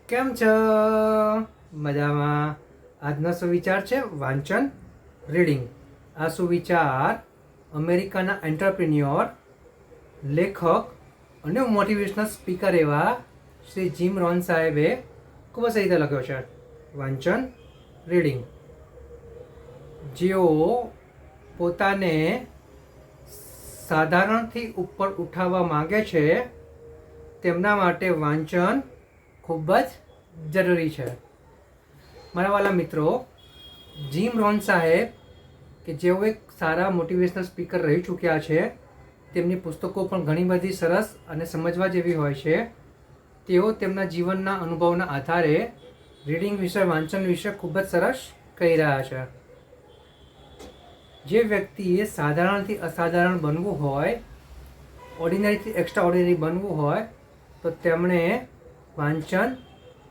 કેમ છો? મજામાં. આજનો સુવિચાર છે વાંચન રીડિંગ. આ સુવિચાર અમેરિકાના એન્ટરપ્રિન્યોર, લેખક અને મોટિવેશનલ સ્પીકર એવા શ્રી જીમ રોન સાહેબે ખૂબ જ સારી રીતે લખ્યો છે. વાંચન રીડિંગ. જેઓ પોતાને સાધારણથી ઉપર ઉઠાવવા માગે છે તેમના માટે વાંચન ખૂબ જ જરૂરી છે. મારા વાલા મિત્રો, જીમ રોન સાહેબ કે જેઓ એક સારા મોટિવેશનલ સ્પીકર રહી ચૂક્યા છે, તેમની પુસ્તકો પણ ઘણી બધી સરસ અને સમજવા જેવી હોય છે. તેઓ તેમના જીવનના અનુભવના આધારે રીડિંગ વિશે, વાંચન વિશે ખૂબ જ સરસ કહી રહ્યા છે. જે વ્યક્તિએ સાધારણથી અસાધારણ બનવું હોય, ઓર્ડિનરીથી એક્સ્ટ્રા ઓર્ડિનરી બનવું હોય, તો તેમણે વાંચન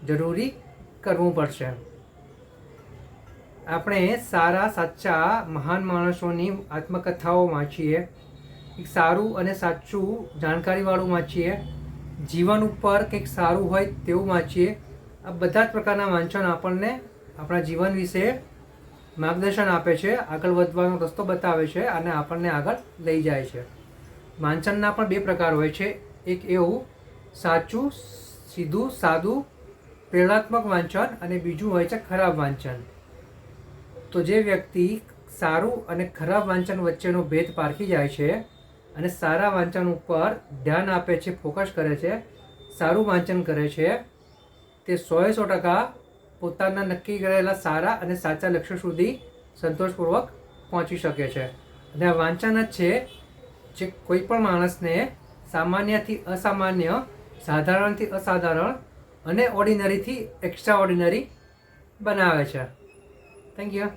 જરૂરી કરવું પડશે. આપણે સારા સાચા મહાન માણસોની આત્મકથાઓ વાંચીએ, એક સારું અને સાચું જાણકારીવાળું વાંચીએ, જીવન ઉપર કંઈક સારું હોય તેવું વાંચીએ. આ બધા જ પ્રકારના વાંચન આપણને આપણા જીવન વિશે માર્ગદર્શન આપે છે, આગળ વધવાનો રસ્તો બતાવે છે અને આપણને આગળ લઈ જાય છે. વાંચનના પણ બે પ્રકાર હોય છે. એક એવું સાચું, સીધું, સાદું, પ્રેરણાત્મક વાંચન અને બીજું હોય છે ખરાબ વાંચન. તો જે વ્યક્તિ સારું અને ખરાબ વાંચન વચ્ચેનો ભેદ પારખી જાય છે અને સારા વાંચન ઉપર ધ્યાન આપે છે, ફોકસ કરે છે, સારું વાંચન કરે છે, તે 100% પોતાના નક્કી કરેલા સારા અને સાચા લક્ષ્યો સુધી સંતોષપૂર્વક પહોંચી શકે છે. અને આ વાંચન જ છે જે કોઈ પણ માણસને સામાન્યથી અસામાન્ય, સાધારણથી અસાધારણ અને ઓર્ડિનરીથી એક્સ્ટ્રા ઓર્ડિનરી બનાવે છે. Thank you.